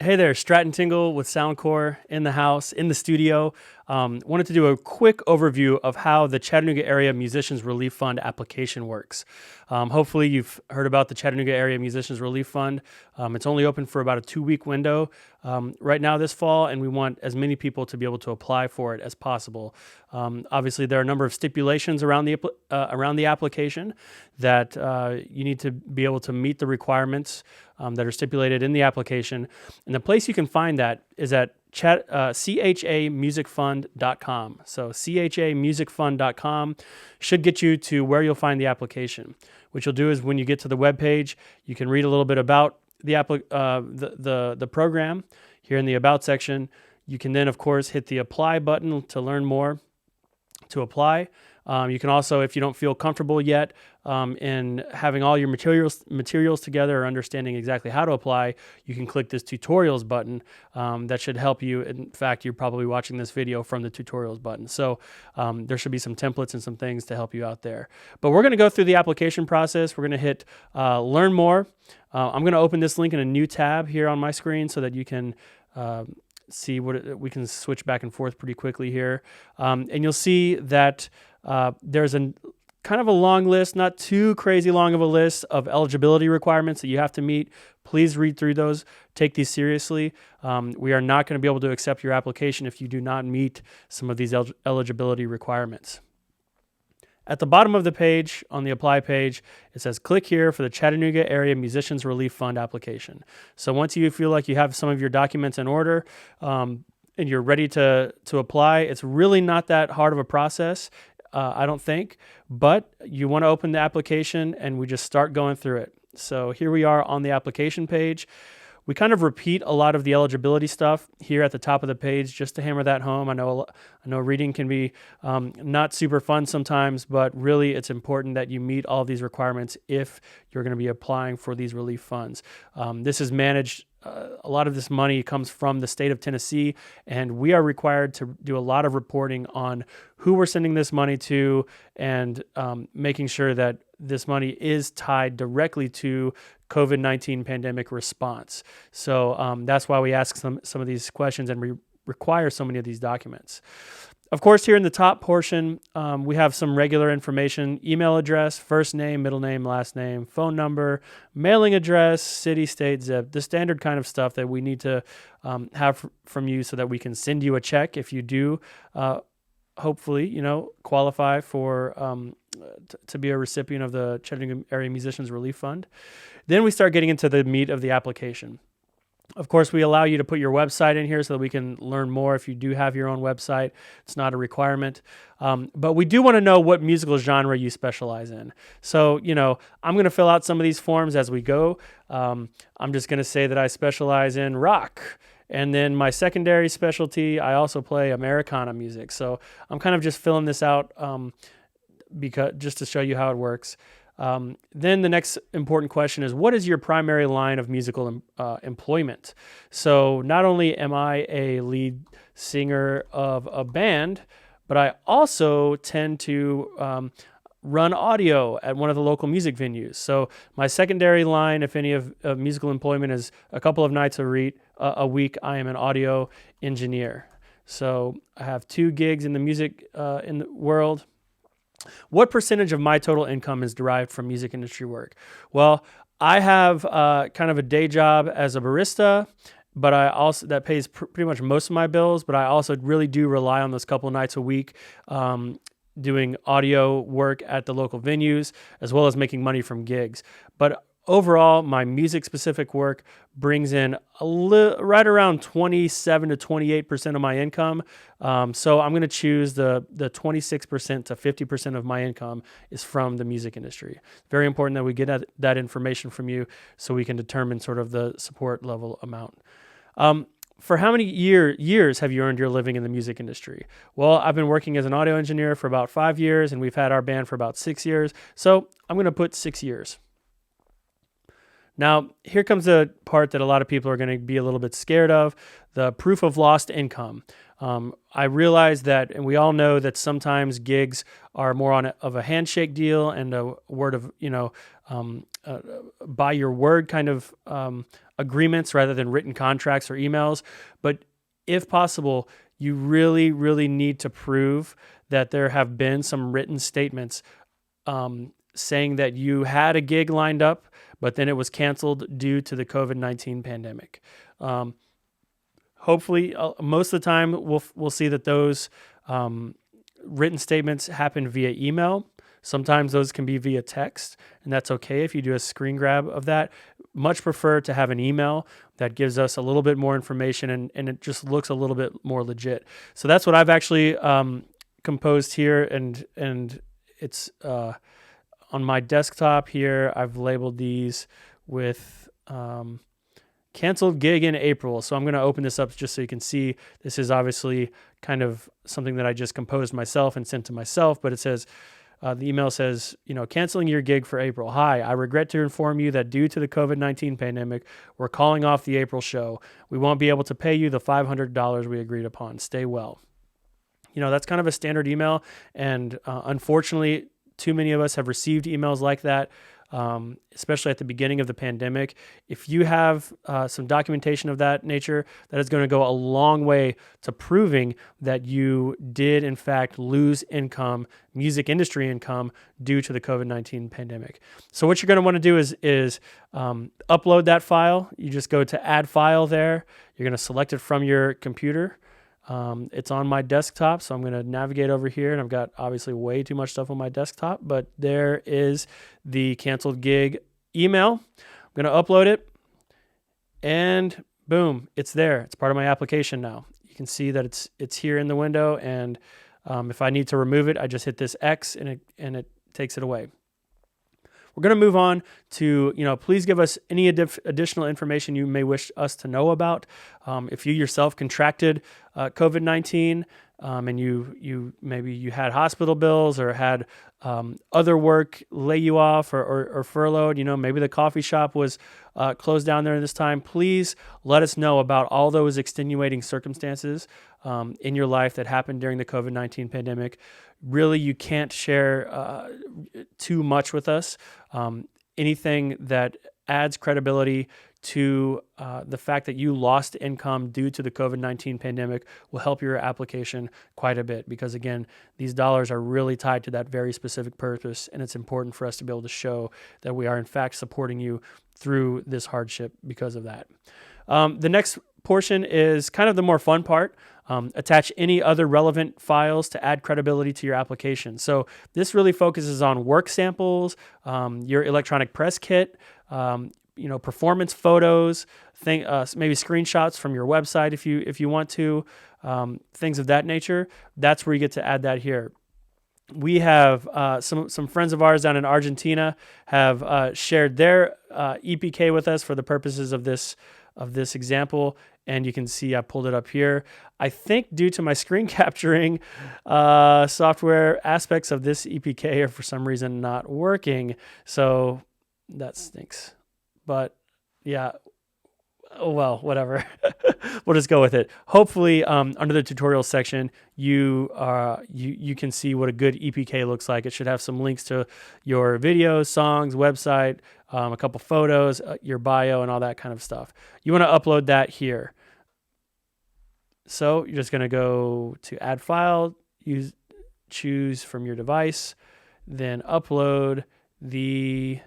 Hey there, Stratton Tingle with SoundCorps in the house, in the studio. Wanted to do a quick overview of how the Chattanooga Area Musicians Relief Fund application works. Hopefully you've heard about the Chattanooga Area Musicians Relief Fund. It's only open for about a 2-week window right now this fall, and we want as many people to be able to apply for it as possible. Obviously, there are a number of stipulations around the application that you need to be able to meet the requirements that are stipulated in the application. And the place you can find that is at chamusicfund.com. So chamusicfund.com should get you to where you'll find the application. What you'll do is when you get to the web page, you can read a little bit about the program here in the About section. You can then, of course, hit the Apply button to learn more, to apply. You can also, if you don't feel comfortable yet in having all your materials together or understanding exactly how to apply, you can click this tutorials button. That should help you. In fact, you're probably watching this video from the tutorials button. So there should be some templates and some things to help you out there. But we're going to go through the application process. We're going to hit Learn More. I'm going to open this link in a new tab here on my screen so that you can see we can switch back and forth pretty quickly here. And you'll see that there's a kind of a long list, not too crazy long of a list of eligibility requirements that you have to meet. Please read through those. Take these seriously. We are not going to be able to accept your application if you do not meet some of these eligibility requirements. At the bottom of the page, on the Apply page, it says, click here for the Chattanooga Area Musicians Relief Fund application. So once you feel like you have some of your documents in order and you're ready to apply, it's really not that hard of a process, I don't think, but you want to open the application and we just start going through it. So here we are on the application page. We kind of repeat a lot of the eligibility stuff here at the top of the page just to hammer that home. I know reading can be not super fun sometimes, but really it's important that you meet all of these requirements if you're going to be applying for these relief funds. This is managed. A lot of this money comes from the state of Tennessee, and we are required to do a lot of reporting on who we're sending this money to and making sure that this money is tied directly to COVID-19 pandemic response. So that's why we ask some of these questions and we require so many of these documents. Of course, here in the top portion, we have some regular information: email address, first name, middle name, last name, phone number, mailing address, city, state, zip, the standard kind of stuff that we need to have from you so that we can send you a check if you do hopefully, qualify for to be a recipient of the Chattanooga Area Musicians Relief Fund. Then we start getting into the meat of the application. Of course, we allow you to put your website in here so that we can learn more if you do have your own website. It's not a requirement. But we do want to know what musical genre you specialize in. So, I'm going to fill out some of these forms as we go. I'm just going to say that I specialize in rock. And then my secondary specialty, I also play Americana music. So I'm kind of just filling this out just to show you how it works. Then the next important question is, what is your primary line of musical employment? So not only am I a lead singer of a band, but I also tend to run audio at one of the local music venues. So my secondary line, if any, of musical employment is a couple of nights a week, I am an audio engineer. So I have 2 gigs in the music in the world. What percentage of my total income is derived from music industry work? Well, I have kind of a day job as a barista, but that pays pretty much most of my bills, but I also really do rely on those couple nights a week doing audio work at the local venues, as well as making money from gigs. But overall, my music-specific work brings in right around 27 to 28% of my income. So I'm going to choose the 26% to 50% of my income is from the music industry. Very important that we get that information from you so we can determine sort of the support level amount. For how many years have you earned your living in the music industry? Well, I've been working as an audio engineer for about 5 years, and we've had our band for about 6 years. So I'm going to put 6 years. Now, here comes the part that a lot of people are going to be a little bit scared of, the proof of lost income. I realize that, and we all know that sometimes gigs are more of a handshake deal and a word of, by your word kind of agreements rather than written contracts or emails. But if possible, you really, really need to prove that there have been some written statements saying that you had a gig lined up, but then it was canceled due to the COVID-19 pandemic. Hopefully, most of the time, we'll see that those written statements happen via email. Sometimes those can be via text, and that's okay if you do a screen grab of that. Much prefer to have an email that gives us a little bit more information and it just looks a little bit more legit. So that's what I've actually composed here, and it's on my desktop here. I've labeled these with canceled gig in April. So I'm going to open this up just so you can see. This is obviously kind of something that I just composed myself and sent to myself, but it says, the email says, canceling your gig for April. Hi, I regret to inform you that due to the COVID-19 pandemic, we're calling off the April show. We won't be able to pay you the $500 we agreed upon. Stay well. That's kind of a standard email. And unfortunately, too many of us have received emails like that, especially at the beginning of the pandemic. If you have some documentation of that nature, that is going to go a long way to proving that you did, in fact, lose income, music industry income, due to the COVID-19 pandemic. So what you're going to want to do is upload that file. You just go to add file there. You're going to select it from your computer. It's on my desktop, so I'm going to navigate over here, and I've got obviously way too much stuff on my desktop, but there is the canceled gig email. I'm going to upload it, and boom, it's there. It's part of my application now. You can see that it's here in the window, and if I need to remove it, I just hit this X, and it takes it away. We're going to move on to, please give us any additional information you may wish us to know about. If you yourself contracted COVID-19 and you had hospital bills or had other work lay you off or furloughed, maybe the coffee shop was closed down during this time, please let us know about all those extenuating circumstances in your life that happened during the COVID-19 pandemic. Really, you can't share too much with us. Anything that adds credibility to the fact that you lost income due to the COVID-19 pandemic will help your application quite a bit, because again, these dollars are really tied to that very specific purpose, and it's important for us to be able to show that we are in fact supporting you through this hardship because of that. The next portion is kind of the more fun part. Attach any other relevant files to add credibility to your application. So this really focuses on work samples, your electronic press kit, performance photos, maybe screenshots from your website if you want to, things of that nature. That's where you get to add that here. We have some friends of ours down in Argentina have shared their EPK with us for the purposes of this example, and you can see I pulled it up here. I think due to my screen capturing software, aspects of this EPK are for some reason not working, so that stinks. But yeah, oh well, whatever. We'll just go with it. Hopefully, under the tutorial section, you can see what a good EPK looks like. It should have some links to your videos, songs, website, a couple photos, your bio, and all that kind of stuff. You want to upload that here. So you're just going to go to add file, choose from your device, then upload the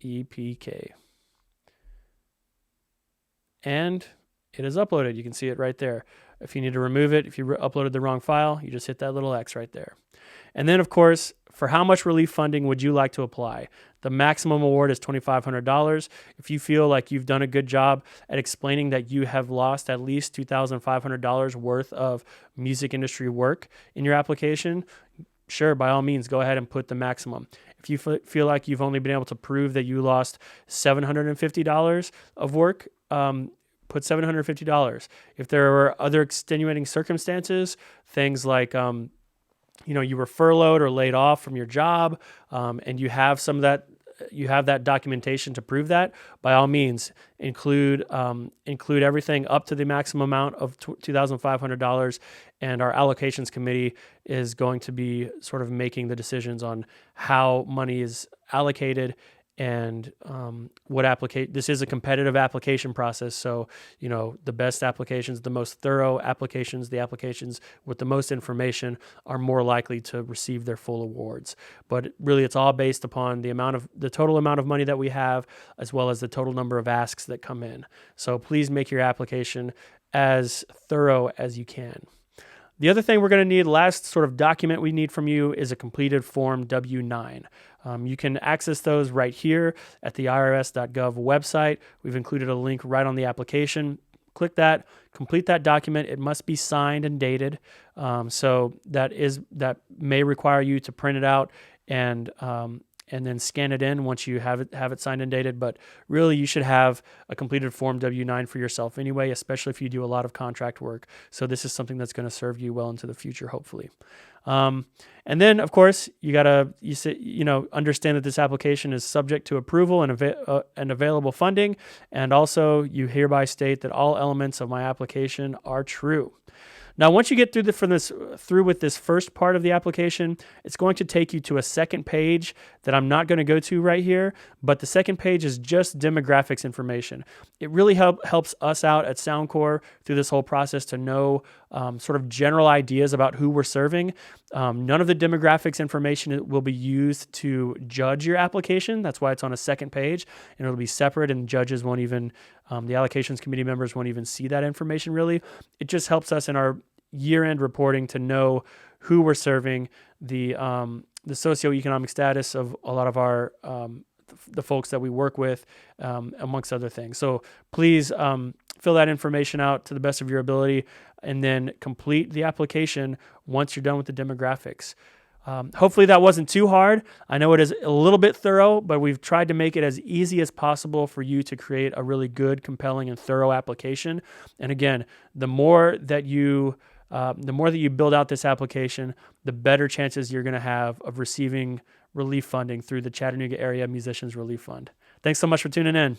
EPK. And it is uploaded. You can see it right there. If you need to remove it, if you uploaded the wrong file, you just hit that little X right there. And then, of course, for how much relief funding would you like to apply? The maximum award is $2,500. If you feel like you've done a good job at explaining that you have lost at least $2,500 worth of music industry work in your application, sure, by all means, go ahead and put the maximum. If you feel like you've only been able to prove that you lost $750 of work, put $750. If there were other extenuating circumstances, things like you were furloughed or laid off from your job, and you have some of that, you have that documentation to prove that, by all means, include everything up to the maximum amount of $2,500, and our allocations committee is going to be sort of making the decisions on how money is allocated and this is a competitive application process. So, the best applications, the most thorough applications, the applications with the most information are more likely to receive their full awards. But really, it's all based upon the total amount of money that we have, as well as the total number of asks that come in. So please make your application as thorough as you can. The other thing we're going to need, last sort of document we need from you, is a completed Form W-9. You can access those right here at the irs.gov website. We've included a link right on the application. Click that, complete that document. It must be signed and dated. So that may require you to print it out and then scan it in once you have it signed and dated. But really, you should have a completed Form W-9 for yourself anyway, especially if you do a lot of contract work. So this is something that's going to serve you well into the future, hopefully. And then, of course, you gotta understand that this application is subject to approval and available funding, and also you hereby state that all elements of my application are true. Now, once you get through with this first part of the application, it's going to take you to a second page that I'm not going to go to right here, but the second page is just demographics information. It really helps us out at SoundCorps through this whole process to know sort of general ideas about who we're serving. None of the demographics information will be used to judge your application. That's why it's on a second page, and it'll be separate, and judges won't even, the allocations committee members won't even see that information really. It just helps us in our year-end reporting to know who we're serving, the socioeconomic status of a lot of our the folks that we work with, amongst other things. So please fill that information out to the best of your ability, and then complete the application once you're done with the demographics. Hopefully that wasn't too hard. I know it is a little bit thorough, but we've tried to make it as easy as possible for you to create a really good, compelling, and thorough application. And again, the more that you build out this application, the better chances you're going to have of receiving relief funding through the Chattanooga Area Musicians Relief Fund. Thanks so much for tuning in.